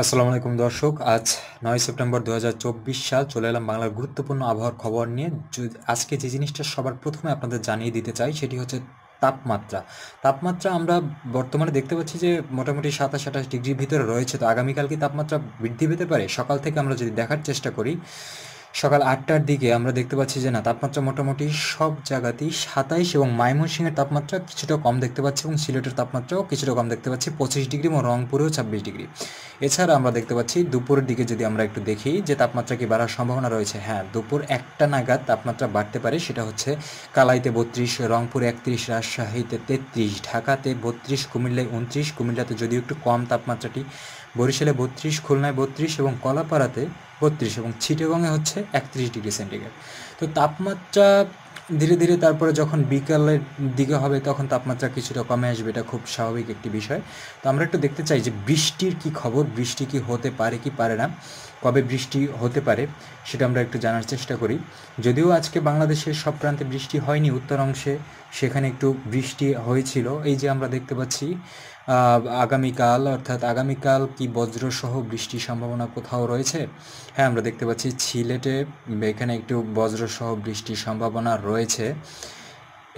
আসসালামু আলাইকুম দর্শক। আজ ৯ সেপ্টেম্বর ২০২৪ সাল চলে এলাম বাংলার গুরুত্বপূর্ণ আবহাওয়ার খবর নিয়ে। আজকে যে জিনিসটা সবার প্রথমে আপনাদের জানিয়ে দিতে চাই সেটি হচ্ছে তাপমাত্রা। তাপমাত্রা আমরা বর্তমানে দেখতে পাচ্ছি যে মোটামুটি ২৭-২৮ ডিগ্রির ভিতরে রয়েছে। তো আগামীকাল কি তাপমাত্রা বৃদ্ধি পেতে পারে? সকাল থেকে আমরা যদি দেখার চেষ্টা করি, সকাল ৮টার দিকে আমরা দেখতে পাচ্ছি যে না, তাপমাত্রা মোটামুটি সব জায়গাতেই ২৭ এবং ময়মনসিংহের তাপমাত্রা কিছুটা কম দেখতে পাচ্ছি এবং সিলেটের তাপমাত্রাও কিছুটা কম দেখতে পাচ্ছি ২৫ ডিগ্রি এবং রংপুরেও ২৬ ডিগ্রি। এছাড়া আমরা দেখতে পাচ্ছি দুপুরের দিকে যদি আমরা একটু দেখি যে তাপমাত্রা কি বাড়ার সম্ভাবনা রয়েছে। হ্যাঁ, দুপুর ১টা নাগাদ তাপমাত্রা বাড়তে পারে। সেটা হচ্ছে কালাইতে ৩২, রংপুরে ৩১, রাজশাহীতে ৩৩, ঢাকাতে ৩২, কুমিল্লায় ২৯, কুমিল্লাতে যদিও একটু কম তাপমাত্রাটি, বরিশালে ৩২, খুলনায় ৩২ এবং কলাপাড়াতে ৩২ এবং চিটাগংয়ে হচ্ছে ৩১ ডিগ্রি সেন্টিগ্রেড। তো তাপমাত্রা ধীরে ধীরে তারপরে যখন বিকালের দিকে হবে তখন তাপমাত্রা কিছুটা কমে আসবে, এটা খুব স্বাভাবিক একটি বিষয়। তো আমরা একটু দেখতে চাই যে বৃষ্টির কি খবর, বৃষ্টি কি হতে পারে কি পারে না, কবে বৃষ্টি হতে পারে সেটা আমরা একটু জানার চেষ্টা করি। যদিও আজকে বাংলাদেশের সব প্রান্তে বৃষ্টি হয়নি, উত্তর অংশে সেখানে একটু বৃষ্টি হয়েছিল। এই যে আমরা দেখতে পাচ্ছি আগামীকাল, অর্থাৎ আগামীকাল কি বজ্রসহ বৃষ্টির সম্ভাবনা কোথাও রয়েছে? হ্যাঁ, আমরা দেখতে পাচ্ছি সিলেটে এখানে একটু বজ্রসহ বৃষ্টির সম্ভাবনা রয়েছে।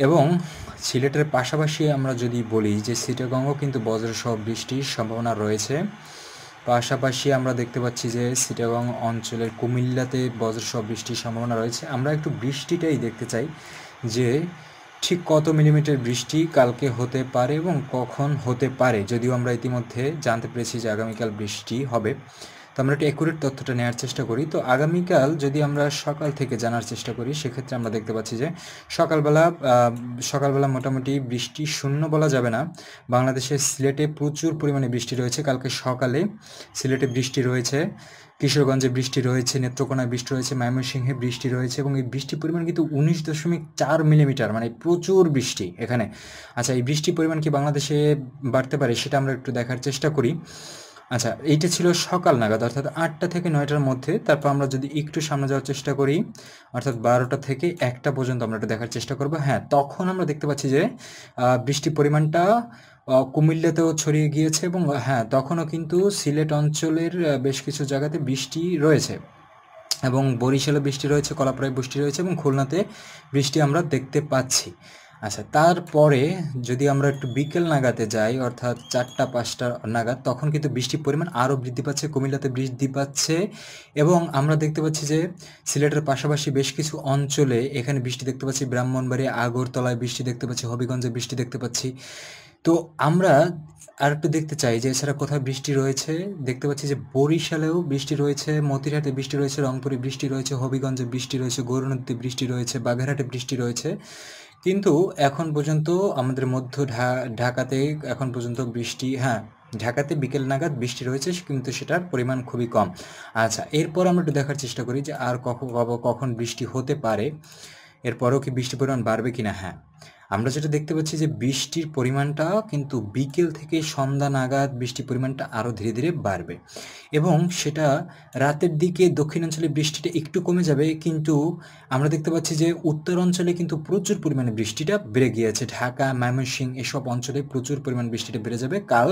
এবং সিলেটের পাশাপাশি আমরা যদি বলি যে চিটাগংও কিন্তু বজ্রসহ বৃষ্টির সম্ভাবনা রয়েছে। পাশাপাশি আমরা দেখতে পাচ্ছি যে চিটাগং অঞ্চলের কুমিল্লাতে বজ্রসহ বৃষ্টির সম্ভাবনা রয়েছে। আমরা একটু বৃষ্টিটাই দেখতে চাই যে ঠিক কত মিলিমিটার বৃষ্টি কালকে হতে পারে এবং কখন হতে পারে। যদিও আমরা ইতিমধ্যে জানতে পেরেছি যে আগামীকাল বৃষ্টি হবে, তো আমরা একটু অ্যাকুরেট তথ্যটা নেওয়ার চেষ্টা করি। তো আগামীকাল যদি আমরা সকাল থেকে জানার চেষ্টা করি সেক্ষেত্রে আমরা দেখতে পাচ্ছি যে সকালবেলা মোটামুটি বৃষ্টি শূন্য বলা যাবে না। বাংলাদেশের সিলেটে প্রচুর পরিমাণে বৃষ্টি রয়েছে। কালকে সকালে সিলেটে বৃষ্টি রয়েছে, কিশোরগঞ্জে বৃষ্টি রয়েছে, নেত্রকোনায় বৃষ্টি রয়েছে, ময়মনসিংহে বৃষ্টি রয়েছে এবং এই বৃষ্টির পরিমাণ কিন্তু ১৯.৪ মিলিমিটার, মানে প্রচুর বৃষ্টি এখানে। আচ্ছা, এই বৃষ্টির পরিমাণ কি বাংলাদেশে বাড়তে পারে সেটা আমরা একটু দেখার চেষ্টা করি। আচ্ছা, এইটা ছিল সকাল নাগাদ, অর্থাৎ ৮টা থেকে ৯টার মধ্যে। তারপর আমরা যদি একটু সামনে যাওয়ার চেষ্টা করি, অর্থাৎ ১২টা থেকে ১টা পর্যন্ত আমরা একটু দেখার চেষ্টা করব। হ্যাঁ, তখন আমরা দেখতে পাচ্ছি যে বৃষ্টির পরিমাণটা কুমিল্লাতেও ছড়িয়ে গিয়েছে এবং হ্যাঁ, তখনও কিন্তু সিলেট অঞ্চলের বেশ কিছু জায়গাতে বৃষ্টি রয়েছে এবং বরিশালে বৃষ্টি রয়েছে, কলাপাড়ায় বৃষ্টি রয়েছে এবং খুলনাতে বৃষ্টি আমরা দেখতে পাচ্ছি। আচ্ছা, তারপরে যদি আমরা একটু বিকেল নাগাদে যাই, অর্থাৎ ৪টা-৫টা নাগাদ, তখন কিন্তু বৃষ্টির পরিমাণ আরও বৃদ্ধি পাচ্ছে, কুমিল্লাতে বৃদ্ধি পাচ্ছে এবং আমরা দেখতে পাচ্ছি যে সিলেটের পাশাপাশি বেশ কিছু অঞ্চলে এখানে বৃষ্টি দেখতে পাচ্ছি। ব্রাহ্মণবাড়িয়া, আগরতলায় বৃষ্টি দেখতে পাচ্ছি, হবিগঞ্জে বৃষ্টি দেখতে পাচ্ছি। তো আমরা আরেকটু দেখতে চাই যে এছাড়া কোথায় বৃষ্টি রয়েছে। দেখতে পাচ্ছি যে বরিশালেও বৃষ্টি রয়েছে, মতিরহাটে বৃষ্টি রয়েছে, রংপুরে বৃষ্টি রয়েছে, হবিগঞ্জে বৃষ্টি রয়েছে, গৌরনদীতে বৃষ্টি রয়েছে, বাগেরহাটে বৃষ্টি রয়েছে। কিন্তু এখন পর্যন্ত আমাদের মধ্য ঢাকাতে এখন পর্যন্ত বৃষ্টি, হ্যাঁ, ঢাকাতে বিকেল নাগাদ বৃষ্টি রয়েছে কিন্তু সেটার পরিমাণ খুবই কম। আচ্ছা, এরপর আমরা একটু দেখার চেষ্টা করি যে আর কখন বৃষ্টি হতে পারে, এরপরও কি বৃষ্টির পরিমাণ বাড়বে কিনা। হ্যাঁ, আমরা যেটা দেখতে পাচ্ছি যে বৃষ্টির পরিমাণটা কিন্তু বিকেল থেকে সন্ধ্যা নাগাদ বৃষ্টির পরিমাণটা আরও ধীরে ধীরে বাড়বে এবং সেটা রাতের দিকে দক্ষিণাঞ্চলে বৃষ্টিটা একটু কমে যাবে। কিন্তু আমরা দেখতে পাচ্ছি যে উত্তর অঞ্চলে কিন্তু প্রচুর পরিমাণে বৃষ্টিটা বেড়ে গিয়েছে। ঢাকা, ময়মনসিংহ এসব অঞ্চলে প্রচুর পরিমাণ বৃষ্টিটা বেড়ে যাবে কাল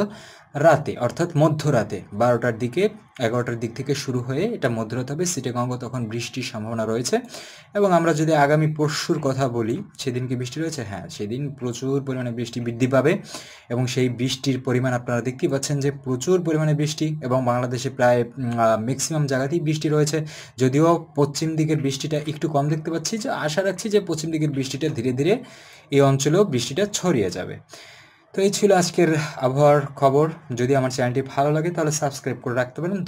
রাতে, অর্থাৎ মধ্যরাতে ১২টার দিকে, ১১টার দিক থেকে শুরু হয়ে এটা মধ্যরাত হবে। চিটাগংয়ে তখন বৃষ্টির সম্ভাবনা রয়েছে। এবং আমরা যদি আগামী পরশুর কথা বলি, সেদিন কি বৃষ্টি রয়েছে? হ্যাঁ, সেদিন প্রচুর পরিমাণে বৃষ্টি বৃদ্ধি পাবে এবং সেই বৃষ্টির পরিমাণ আপনারা দেখতেই পাচ্ছেন যে প্রচুর পরিমাণে বৃষ্টি এবং বাংলাদেশে প্রায় ম্যাক্সিমাম জায়গাতেই বৃষ্টি রয়েছে। যদিও পশ্চিম দিকের বৃষ্টিটা একটু কম দেখতে পাচ্ছি, যে আশা রাখছি যে পশ্চিম দিকের বৃষ্টিটা ধীরে ধীরে এই অঞ্চলেও বৃষ্টিটা ছড়িয়ে যাবে। তো এই ছিল আজকের আবহাওয়ার খবর। যদি আমার চ্যানেলটি ভালো লাগে তাহলে সাবস্ক্রাইব করে রাখতে পারেন।